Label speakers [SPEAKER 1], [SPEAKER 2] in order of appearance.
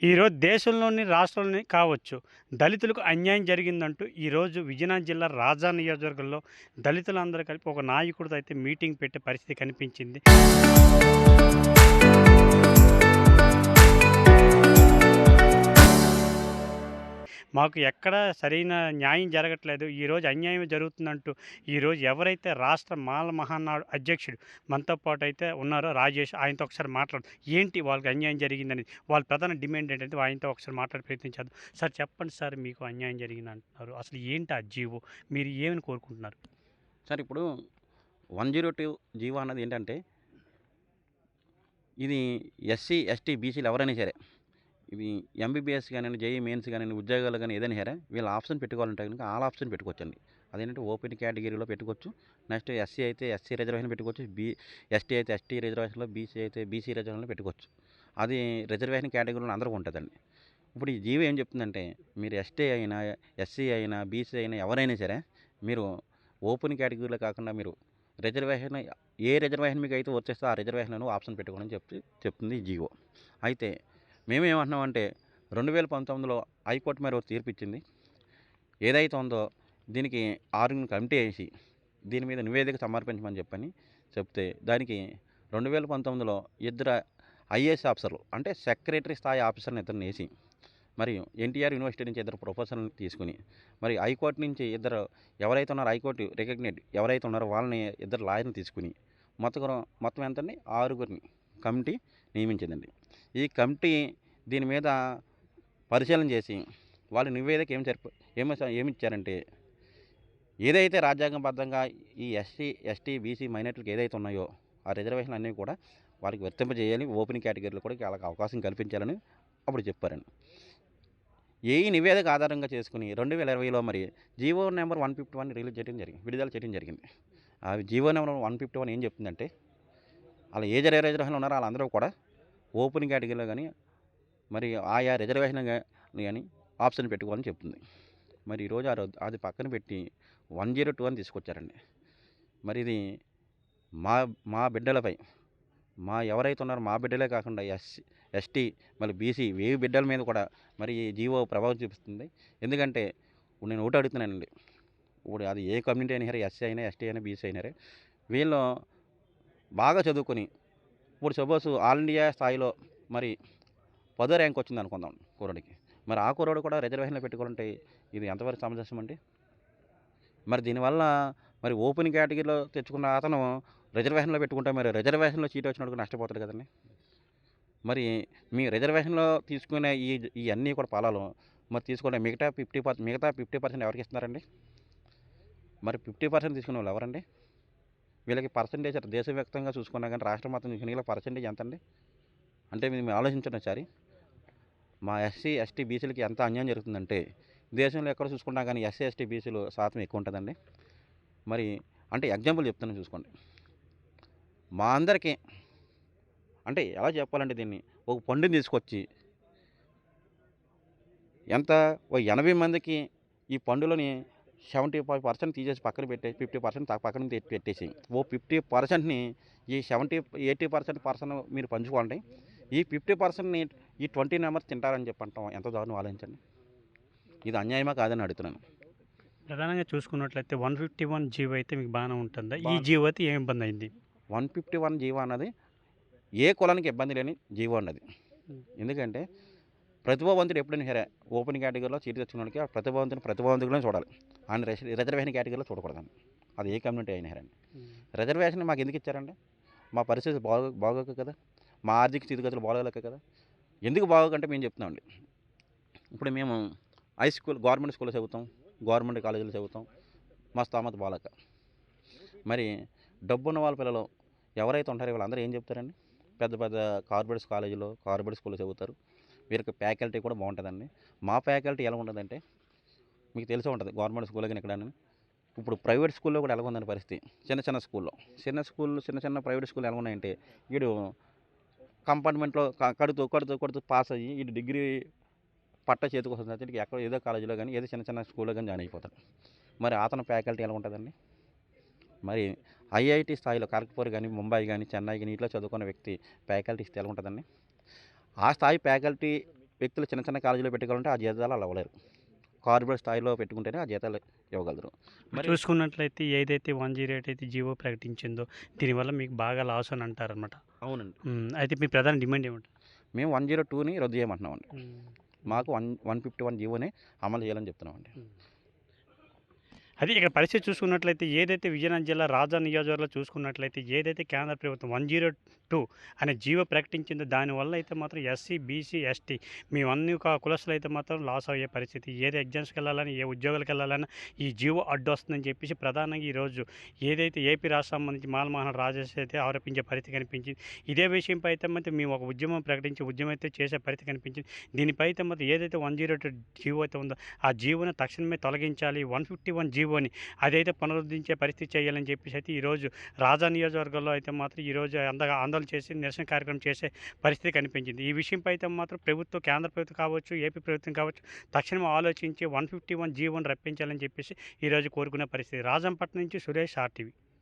[SPEAKER 1] ఈరోజు దేశంలోని రాష్ట్రంలోని కావచ్చు దళితులకు అన్యాయం జరిగిందంటూ ఈరోజు విజయనగరం జిల్లా రాజా నియోజకవర్గంలో దళితులందరూ కలిపి ఒక నాయకుడితో అయితే మీటింగ్ పెట్టే పరిస్థితి కనిపించింది. మాకు ఎక్కడ సరైన న్యాయం జరగట్లేదు, ఈరోజు అన్యాయం జరుగుతుందంటూ ఈరోజు ఎవరైతే రాష్ట్ర మాల మహానాడు అధ్యక్షుడు మనతో పాటు అయితే ఉన్నారో రాజేష్, ఆయనతో ఒకసారి మాట్లాడు ఏంటి వాళ్ళకి అన్యాయం జరిగిందని, వాళ్ళ ప్రధాన డిమాండ్ ఏంటంటే ఆయనతో ఒకసారి మాట్లాడే ప్రయత్నించేద్దాం. సార్ చెప్పండి సార్, మీకు అన్యాయం జరిగింది అంటున్నారు, అసలు ఏంటి ఆ జీవో, మీరు ఏమని కోరుకుంటున్నారు?
[SPEAKER 2] సార్ ఇప్పుడు 102 జీవో అన్నది ఏంటంటే, ఇది ఎస్సీ, ఎస్టీ, బీసీలు ఎవరైనా సరే, ఇవి ఎంబీబీఎస్ కానివ్వండి, జేఈ మెయిన్స్ కానివ్వండి, ఉద్యోగాలు కానీ ఏదైనా సరే వీళ్ళ ఆప్షన్ పెట్టుకోవాలంటే కనుక ఆల్ ఆప్షన్ పెట్టుకోవచ్చండి. అదేంటంటే ఓపెన్ కేటగిరీలో పెట్టుకోవచ్చు. నెక్స్ట్ ఎస్సీ అయితే ఎస్సీ రిజర్వేషన్ పెట్టుకోవచ్చు. ఎస్టీ అయితే ఎస్టీ రిజర్వేషన్లో, బీసీ అయితే బీసీ రిజర్వేషన్లో పెట్టుకోవచ్చు. అది రిజర్వేషన్ కేటగిరీలో అందరికీ ఉంటుందండి. ఇప్పుడు ఈ జీవో ఏం చెప్తుందంటే, మీరు ఎస్టీ అయినా, ఎస్సీ అయినా, బీసీ అయినా ఎవరైనా సరే మీరు ఓపెన్ కేటగిరీలో కాకుండా మీరు రిజర్వేషన్ ఏ రిజర్వేషన్ మీకు అయితే వచ్చేస్తే ఆ రిజర్వేషన్లను ఆప్షన్ పెట్టుకోవడం చెప్తుంది ఈ జీవో. అయితే మేమేమంటున్నామంటే 2019లో హైకోర్టు మరి ఒక తీర్పు ఇచ్చింది. ఏదైతే ఉందో దీనికి 6 కమిటీ వేసి దీని మీద నివేదిక సమర్పించమని చెప్తే దానికి 2019లో ఇద్దరు ఐఏఎస్ ఆఫీసర్లు అంటే సెక్రటరీ స్థాయి ఆఫీసర్ని ఇద్దరిని వేసి, మరియు ఎన్టీఆర్ యూనివర్సిటీ నుంచి ఇద్దరు ప్రొఫెసర్ని తీసుకుని, మరి హైకోర్టు నుంచి ఇద్దరు ఎవరైతే ఉన్నారో హైకోర్టు రికగ్నేట్ ఎవరైతే ఉన్నారో వాళ్ళని ఇద్దరు లాయర్ని తీసుకుని మొత్తం ఎంతండి 6 కమిటీ నియమించిందండి. ఈ కమిటీ దీని మీద పరిశీలన చేసి వాళ్ళు నివేదిక ఏమిచ్చారంటే, ఏదైతే రాజ్యాంగబద్ధంగా ఈ ఎస్సీ, ఎస్టీ, బీసీ మైనార్టీలకు ఏదైతే ఉన్నాయో ఆ రిజర్వేషన్లు అన్నీ కూడా వారికి వర్తింపజేయాలి, ఓపెన్ కేటగిరీలో కూడా వాళ్ళకి అవకాశం కల్పించాలని అప్పుడు చెప్పారండి. ఈ నివేదిక ఆధారంగా చేసుకుని 2020లో మరి జీవో నెంబర్ 151 విడుదల చేయడం జరిగింది. ఆ జీవో నెంబర్ 151 ఏం చెప్తుందంటే, అలా ఏ రిజర్వేషన్లు ఉన్నారో వాళ్ళందరూ కూడా ఓపెన్ కేటగిరీలో కానీ మరి ఆయా రిజర్వేషన్ కానీ ఆప్షన్ పెట్టుకోవాలని చెప్తుంది. మరి ఈరోజు అది పక్కన పెట్టి 102 అని తీసుకొచ్చారండి. మరి ఇది మా మా బిడ్డలపై ఎవరైతే ఉన్నారో మా బిడ్డలే కాకుండా ఎస్టీ మళ్ళీ బీసీ బిడ్డల మీద కూడా మరి ఈ జీవో ప్రభావం చూపిస్తుంది. ఎందుకంటే ఇప్పుడు నేను ఒకటి అడుగుతున్నానండి, ఇప్పుడు అది ఏ కమ్యూనిటీ అయినా సరే, ఎస్సీ అయినా, ఎస్టీ అయినా, బీసీ అయినా సరే, వీళ్ళు బాగా చదువుకొని ఇప్పుడు సపోజ్ ఆల్ ఇండియా స్థాయిలో మరి 10వ ర్యాంక్ వచ్చింది అనుకుందాం కుర్రోడికి, మరి ఆ కుర్రోడు కూడా రిజర్వేషన్లో పెట్టుకోవాలంటే ఇది ఎంతవరకు సమంజసం అండి? మరి దీనివల్ల మరి ఓపెన్ కేటగిరీలో తెచ్చుకున్న అతను రిజర్వేషన్లో పెట్టుకుంటే మరి రిజర్వేషన్లో సీట్ వచ్చినప్పుడు నష్టపోతాడు కదండి. మరి మీ రిజర్వేషన్లో తీసుకునే ఈ అన్నీ కూడా ఫలాలు మరి తీసుకునే మిగతా 50% ఎవరికి ఇస్తున్నారండి? మరి 50% తీసుకునే వాళ్ళు ఎవరండి? వీళ్ళకి పర్సంటేజ్ దేశవ్యాప్తంగా చూసుకున్నా కానీ రాష్ట్రం మొత్తం చూసుకునే వీళ్ళకి పర్సంటేజ్ ఎంత అండి? అంటే మీరు ఆలోచించండి ఒకసారి. మా ఎస్సీ, ఎస్టీ, బీసీలకి ఎంత అన్యాయం జరుగుతుందంటే, దేశంలో ఎక్కడ చూసుకున్నా కానీ ఎస్సీ, ఎస్టీ, బీసీలు శాతం ఎక్కువ ఉంటుందండి. మరి అంటే ఎగ్జాంపుల్ చెప్తాను చూసుకోండి. మా అందరికీ అంటే ఎలా చెప్పాలంటే దీన్ని, ఒక పండుని తీసుకొచ్చి ఎంత ఓ 80 మందికి ఈ పండులోని 75% తీసేసి పక్కన పెట్టేసి 50% పక్కన పెట్టేసి ఓ 50%ని ఈ 80% మీరు పంచుకోండి. ఈ 50%ని ఈ 20 మెంబర్స్ తింటారని చెప్పంటాం. ఎంత దారుణం ఆలోచించండి. ఇది అన్యాయమా కాదని అడుగుతున్నాను.
[SPEAKER 1] ప్రధానంగా చూసుకున్నట్లయితే 151 జీవో అయితే మీకు బాగానే ఉంటుందా? ఈ జీవో అయితే ఏమి ఇబ్బంది అయింది?
[SPEAKER 2] 151 జీవో అన్నది ఏ కులానికి ఇబ్బంది లేని జీవో అన్నది. ఎందుకంటే ప్రతిభావంతుడు ఎప్పుడైనా సరే ఓపెన్ కేటగిరీలో సీటు తెచ్చుకున్నకి ఆ ప్రతిభావంతుడినే చూడాలి. ఆయన రిజర్వేషన్ కేటగిరీలో చూడకూడదండి. అది ఏ కమ్యూనిటీ అయినా సరే. రిజర్వేషన్ మాకు ఎందుకు ఇచ్చారండి? మా పరిస్థితి బాగోక కదా, మా ఆర్థిక స్థితిగతులు బాగోలేక కదా. ఎందుకు బాగోకంటే మేము చెప్తున్నామండి. ఇప్పుడు మేము హై స్కూల్ గవర్నమెంట్ స్కూల్లో చదువుతాం, గవర్నమెంట్ కాలేజీలో చదువుతాం, మా స్తోమత బాగోలేక. మరి డబ్బున్న వాళ్ళ పిల్లలు ఎవరైతే ఉంటారో వీళ్ళందరూ ఏం చెప్తారండి? పెద్ద పెద్ద కార్పొరేట్ కాలేజీలో, కార్పొరేట్ స్కూల్లో చదువుతారు. వీరికి ఫ్యాకల్టీ కూడా బాగుంటుందండి. మా ఫ్యాకల్టీ ఎలా ఉంటుందంటే మీకు తెలిసే ఉంటుంది, గవర్నమెంట్ స్కూల్లో కానీ ఎక్కడైనా. ఇప్పుడు ప్రైవేట్ స్కూల్లో కూడా ఎలా ఉందని పరిస్థితి, చిన్న చిన్న ప్రైవేట్ స్కూల్ ఎలా ఉన్నాయంటే, వీడు కంపార్ట్మెంట్లో కడుతూ పాస్ అయ్యి వీడు డిగ్రీ పట్టా చేతికి వస్తుంది. ఎక్కడ ఏదో కాలేజీలో కానీ ఏదో చిన్న స్కూల్లో కానీ జాయిన్ అయిపోతాడు. మరి అతని ఫ్యాకల్టీ ఎలా ఉంటుందండి? మరి ఐఐటి స్థాయిలో ఖరగ్పూర్ కానీ, ముంబై కానీ, చెన్నై కానీ ఇట్లా చదువుకున్న వ్యక్తి ఫ్యాకల్టీ ఇస్తే ఎలా ఉంటుందండి? ఆ స్థాయి ఫ్యాకల్టీ వ్యక్తులు చిన్న చిన్న కాలేజీలో పెట్టుకోవాలంటే ఆ జీతాలు అలా అవ్వలేరు. కార్పొరేట్ స్థాయిలో పెట్టుకుంటేనే ఆ జీతాలు ఇవ్వగలరు. మరి
[SPEAKER 1] చూసుకున్నట్లయితే ఏదైతే 108 అయితే జీవో ప్రకటించిందో దీనివల్ల మీకు బాగా లాస్ అని అంటారనమాట.
[SPEAKER 2] అవునండి.
[SPEAKER 1] అయితే మీ ప్రధాన డిమాండ్ ఏమిటి?
[SPEAKER 2] మేము 102ని రద్దు చేయమంటున్నామండి.
[SPEAKER 1] హ్మ్.
[SPEAKER 2] మాకు 151 జీవోనే అమలు చేయాలని చెప్తున్నామండి.
[SPEAKER 1] హ్మ్. అది ఇక్కడ పరిస్థితి చూసుకున్నట్లయితే ఏదైతే విజయనగరం జిల్లా రాజా నియోజకవర్గంలో చూసుకున్నట్లయితే ఏదైతే కేంద్ర ప్రభుత్వం 102 అనే జీవో ప్రకటించిందో దానివల్ల అయితే మాత్రం ఎస్సీ, బీసీ, ఎస్టీ మేము అన్ని కులస్తులు అయితే మాత్రం లాస్ అయ్యే పరిస్థితి. ఏది ఎగ్జామ్స్కి వెళ్ళాలని ఏ ఉద్యోగాలకు వెళ్ళాలన్నా ఈ జీవో అడ్డు వస్తుందని చెప్పేసి ప్రధానంగా ఈరోజు ఏదైతే ఏపీ రాష్ట్రం సంబంధించి మాలమహానాడు రాజేష్ అయితే ఆరోపించే పరిస్థితి కనిపించింది. ఇదే విషయంపై అయితే మాత్రం మేము ఒక ఉద్యమం ప్రకటించి ఉద్యమం అయితే చేసే పరిస్థితి కనిపించింది. దీనిపై అయితే మాత్రం ఏదైతే 102 జీవో అయితే ఉందో ఆ జీవోను తక్షణమే తొలగించాలి. 151 జీవోని అదైతే పునరుద్ధరించే పరిస్థితి చేయాలని చెప్పేసి అయితే ఈరోజు రాజా నియోజకవర్గంలో అయితే మాత్రం ఈరోజు ఆందోళన చేసి నిరసన కార్యక్రమం చేసే పరిస్థితి కనిపించింది. ఈ విషయంపై అయితే మాత్రం కేంద్ర ప్రభుత్వం కావచ్చు, ఏపీ ప్రభుత్వం కావచ్చు తక్షణం ఆలోచించి 151 జీవోని రప్పించాలని చెప్పేసి ఈరోజు కోరుకునే పరిస్థితి. రాజంపట్నం నుంచి సురేష్, ఆర్టీవీ.